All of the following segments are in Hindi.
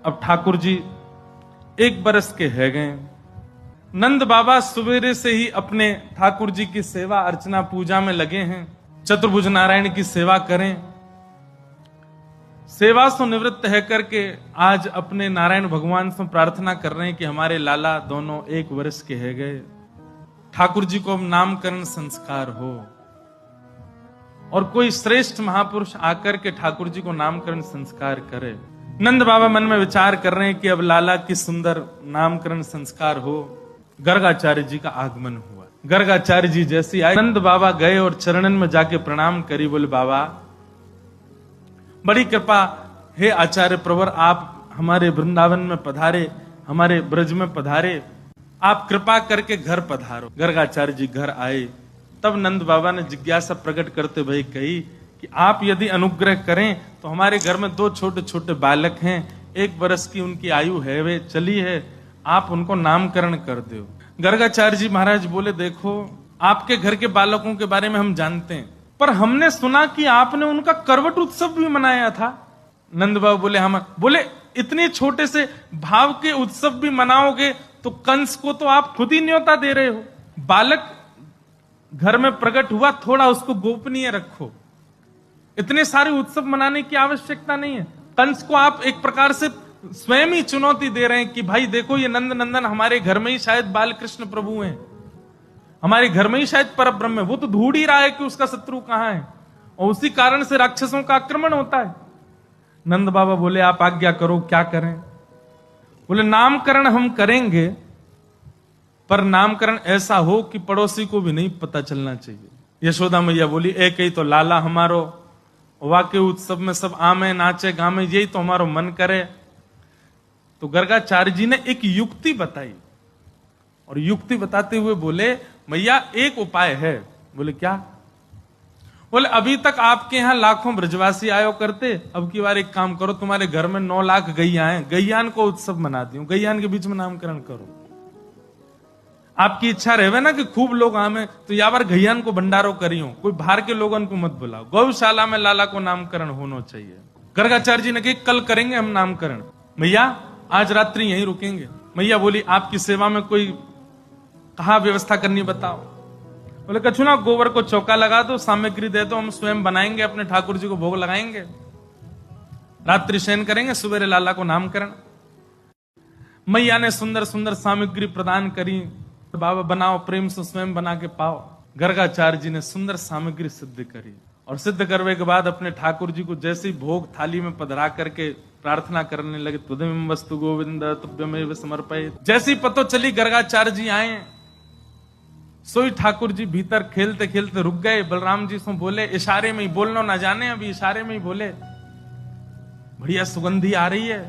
अब ठाकुर जी 1 बरस के है गए। नंद बाबा सवेरे से ही अपने ठाकुर जी की सेवा अर्चना पूजा में लगे हैं। चतुर्भुज नारायण की सेवा करें। सेवा से निवृत्त है करके आज अपने नारायण भगवान से प्रार्थना कर रहे हैं कि हमारे लाला दोनों 1 वर्ष के है गए, ठाकुर जी को नामकरण संस्कार हो और कोई श्रेष्ठ महापुरुष आकर के ठाकुर जी को नामकरण संस्कार करे। नंद बाबा मन में विचार कर रहे हैं कि अब लाला की सुंदर नामकरण संस्कार हो। गर्गाचार्य जी का आगमन हुआ। गर्गाचार्य जी जैसे आए, नंद बाबा गए और चरणन में जाके प्रणाम करी। बोले बाबा बड़ी कृपा, हे आचार्य प्रवर, आप हमारे वृंदावन में पधारे, हमारे ब्रज में पधारे, आप कृपा करके घर पधारो। गर्गाचार्य जी घर आए। तब नंद बाबा ने जिज्ञासा प्रकट करते हुए कही कि आप यदि अनुग्रह करें तो हमारे घर में 2 छोटे छोटे बालक हैं, 1 वर्ष की उनकी आयु है, वे चली है, आप उनको नामकरण कर दो। गर्गाचार्य जी महाराज बोले देखो, आपके घर के बालकों के बारे में हम जानते हैं, पर हमने सुना कि आपने उनका करवट उत्सव भी मनाया था। नंद बाबा बोले हम, बोले इतने छोटे से भाव के उत्सव भी मनाओगे तो कंस को तो आप खुद ही न्योता दे रहे हो। बालक घर में प्रकट हुआ, थोड़ा उसको गोपनीय रखो। इतने सारे उत्सव मनाने की आवश्यकता नहीं है। कंस को आप एक प्रकार से स्वयं ही चुनौती दे रहे हैं कि भाई देखो, ये नंद नंदन हमारे घर में ही शायद बाल कृष्ण प्रभु हैं, हमारे घर में ही शायद पर ब्रह्म है। वो तो ढूंढ ही रहा है कि उसका शत्रु कहां है, और उसी कारण से राक्षसों का आक्रमण होता है। नंद बाबा बोले आप आज्ञा करो, क्या करें? बोले नामकरण हम करेंगे, पर नामकरण ऐसा हो कि पड़ोसी को भी नहीं पता चलना चाहिए। यशोदा मैया बोली एक ही तो लाला हमारो, वाके उत्सव में सब आमे नाचे गामे, यही तो हमारो मन करे। तो गर्गाचार्य जी ने एक युक्ति बताई, और युक्ति बताते हुए बोले मैया एक उपाय है। बोले क्या? बोले अभी तक आपके यहां लाखों ब्रजवासी आयो करते, अब की बार एक काम करो, तुम्हारे घर में 9 लाख गैया हैं, गैयान को उत्सव मना दियो, गैयान के बीच में नामकरण करो। आपकी इच्छा रहे ना कि खूब लोग आवे, तो या बार गैयान को भंडारो करियो, कोई बाहर के लोगों को मत बुलाओ, गौशाला में लाला को नामकरण होना चाहिए। गर्गाचार्य जी ने कहा कल करेंगे हम नामकरण, मैया आज रात्रि यहीं रुकेंगे। मैया बोली आपकी सेवा में कोई कहा व्यवस्था करनी बताओ। बोले कछु ना, गोबर को चौका लगा दो, सामग्री दे दो, हम स्वयं बनाएंगे, अपने ठाकुर जी को भोग लगाएंगे, रात्रि शयन करेंगे, सुबह लाला को नामकरण। मैया ने सुंदर सुंदर सामग्री प्रदान करी। बाबा बनाओ, प्रेम से स्वयं बना के पाओ। गर्गाचार्य जी ने सुंदर सामग्री सिद्ध करी, और सिद्ध करने के बाद अपने ठाकुर जी को जैसे ही भोग थाली में पधरा करके प्रार्थना करने लगे, तुदमें वस्तु गोविंद तुभ्यमेव समर्पये। जैसी पतो चली गर्गाचार्य जी आए, सोई ठाकुर जी भीतर खेलते खेलते रुक गए। बलराम जी से बोले, इशारे में ही, बोलना ना जाने, अभी इशारे में ही बोले, बढ़िया सुगंधी आ रही है,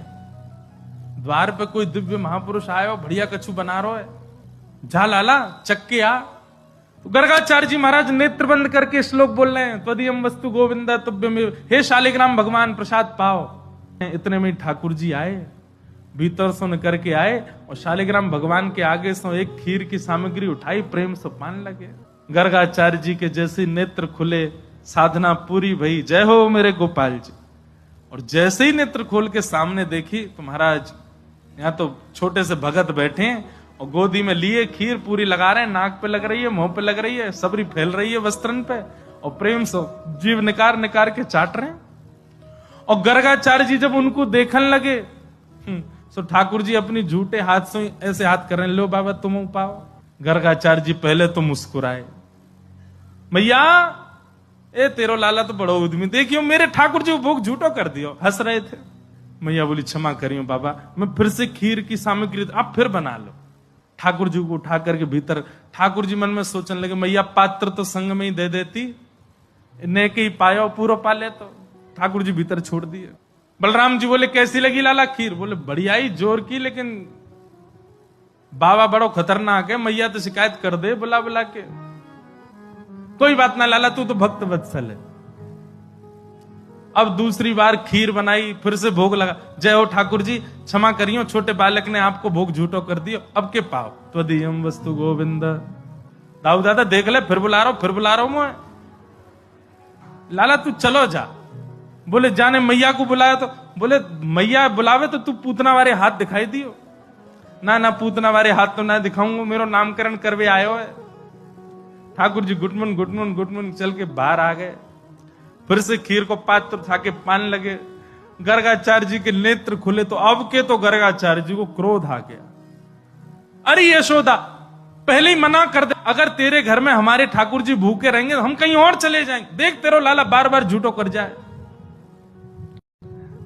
द्वार पे कोई दिव्य महापुरुष आयो, बढ़िया कछु बना रो है, जा लाला चक्के आ। तो गर्गाचार्य जी महाराज नेत्र बंद करके श्लोक बोल रहे हैं, त्वदीयम वस्तु गोविंद तुभ्यमेव, हे शालिग्राम भगवान प्रसाद पाओ। इतने में ठाकुर जी आए, भीतर सुन करके आए, और शालिग्राम भगवान के आगे से एक खीर की सामग्री उठाई, प्रेम से पान लगे। गर्गाचार्य जी के जैसे नेत्र खुले, साधना पूरी भई, जय हो मेरे गोपाल जी। और जैसे ही नेत्र खोल के सामने देखी तो महाराज यहाँ तो छोटे से भगत बैठे हैं, और गोदी में लिए खीर पूरी लगा रहे हैं, नाक पे लग रही है, मुंह पे लग रही है, सबरी फैल रही है वस्त्रन पे, और प्रेम से जीव निकार निकार के चाट रहे हैं। और गर्गाचार्य जी जब उनको देखने लगे, तो ठाकुर जी अपनी झूठे हाथ से ऐसे हाथ कर रहे हैं, लो बाबा तुम पाओ। गर्गाचार्य जी पहले तो मुस्कुराए, मैया ए तेरो लाला तो बड़ो उद्यमी, देखियो मेरे ठाकुर जी को भोग झूठो कर दियो, हंस रहे थे। मैया बोली क्षमा करियो बाबा, मैं फिर से खीर की सामग्री आप फिर बना लो। ठाकुर जी को उठा करके भीतर, ठाकुर जी मन में सोचने लगे मैया पात्र तो संग में ही दे देती, ने के ही पाया पूरा पा ले, तो ठाकुर जी भीतर छोड़ दिए। बलराम जी बोले कैसी लगी लाला खीर? बोले बढ़िया ही जोर की, लेकिन बाबा बड़ो खतरनाक है, मैया तो शिकायत कर दे बुला बुला के। कोई बात ना लाला, तू तो भक्त वत्सल है। अब दूसरी बार खीर बनाई, फिर से भोग लगा, जय हो ठाकुर जी क्षमा करियो, छोटे बालक ने आपको भोग झूठो कर दियो, अब के पाओ। त्वदीयम वस्तु गोविंद। दाऊ दादा देख ले, फिर बुला रहा हूं मैं, लाला तू चलो जा। बोले जाने मैया को बुलाया तो बोले मैया बुलावे तो तू पूतना वाले हाथ दिखाई दियो। ना पूतना वाले हाथ तो ना दिखाऊंगा, मेरो नामकरण करवे आयो है। ठाकुर जी गुटमुन गुटमुन गुटमुन चल के बाहर आ गए। फिर से खीर को पात्र उठा के पान लगे। गर्गाचार्य जी के नेत्र खुले तो अब के तो गर्गाचार्य जी को क्रोध आ गया। अरे यशोदा, पहले ही मना कर दे, अगर तेरे घर में हमारे ठाकुर जी भूखे रहेंगे तो हम कहीं और चले जाएंगे। देख तेरो लाला बार बार झूठो कर जाए।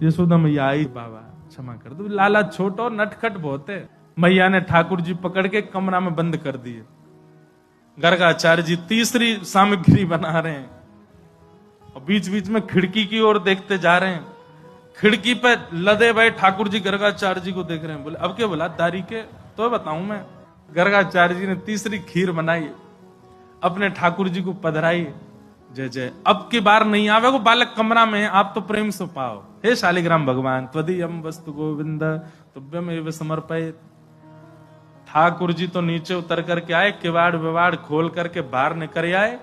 यशोदा मैया आई, बाबा क्षमा कर दो, लाला छोटो और नटखट बहुत है। मैया ने ठाकुर जी पकड़ के कमरा में बंद कर दिए। गर्गाचार्य जी तीसरी सामग्री बना रहे हैं और बीच बीच में खिड़की की ओर देखते जा रहे हैं। खिड़की पे लदे भाई ठाकुर जी गर्गाचार्य जी को देख रहे हैं। बोले अब क्या बोला दारी के तो बताऊं मैं। गर्गाचार्य जी ने तीसरी खीर बनाई, अपने ठाकुर जी को पधराई। जय जय, अब की बार नहीं आवे वो बालक कमरा में है, आप तो प्रेम से पाओ। हे शालिग्राम भगवान, त्वदीयम वस्तु गोविंद तुभ्यमेव समर्पयेत्। ठाकुर जी तो नीचे उतर करके आए, किवाड़ विवाड़ खोल करके बाहर निकल आए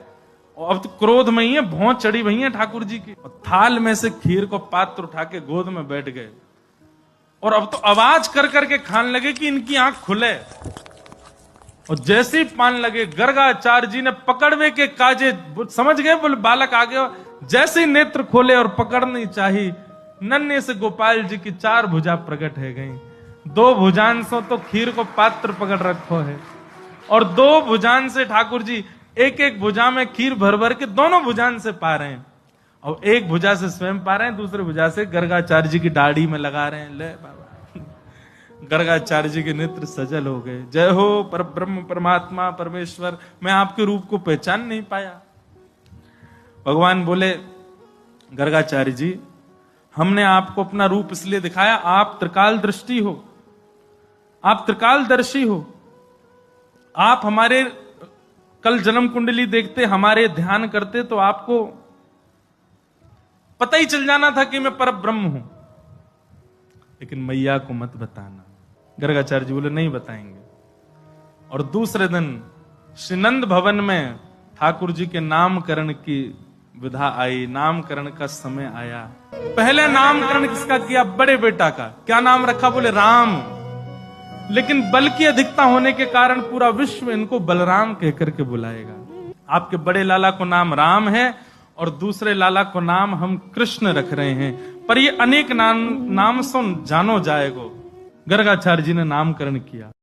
और अब तो क्रोध में ही है, भौं चढ़ी हुई है ठाकुर जी की। और थाल में से खीर को पात्र उठा के गोद में बैठ गए और अब तो आवाज कर करके खाने लगे कि इनकी आंख खुले। और जैसे ही पान लगे, गर्गाचार्य जी ने पकड़वे के काजे समझ गए, बोले बालक आ गए। जैसे ही नेत्र खोले और पकड़नी चाही, नन्हे से गोपाल जी की 4 भुजा प्रकट है गई। 2 भुजान से तो खीर को पात्र पकड़ रखो है और 2 भुजान से ठाकुर जी एक एक भुजा में खीर भर भर के दोनों भुजान से पा रहे हैं। और एक भुजा से स्वयं पा रहे हैं, दूसरे भुजा से गर्गाचार्य जी की दाढ़ी में लगा रहे हैं। ले बाबा, गर्गाचार्य जी के नेत्र सजल हो गए। जय हो पर ब्रह्म परमात्मा परमेश्वर, मैं आपके रूप को पहचान नहीं पाया। भगवान बोले गर्गाचार्य जी, हमने आपको अपना रूप इसलिए दिखाया, आप त्रिकाल दृष्टि हो, आप त्रिकालदर्शी हो। आप हमारे कल जन्म कुंडली देखते, हमारे ध्यान करते तो आपको पता ही चल जाना था कि मैं पर ब्रह्म हूं। लेकिन मैया को मत बताना। गर्गाचार्य जी बोले नहीं बताएंगे। और दूसरे दिन श्रीनंद भवन में ठाकुर जी के नामकरण की विधा आई, नामकरण का समय आया। पहले नामकरण किसका किया? बड़े बेटा का। क्या नाम रखा? बोले राम। लेकिन बल की अधिकता होने के कारण पूरा विश्व इनको बलराम कहकर के बुलाएगा। आपके बड़े लाला को नाम राम है और दूसरे लाला को नाम हम कृष्ण रख रहे हैं, पर ये अनेक नाम सुन जानो जाएगो। गर्गाचार्य जी ने नामकरण किया।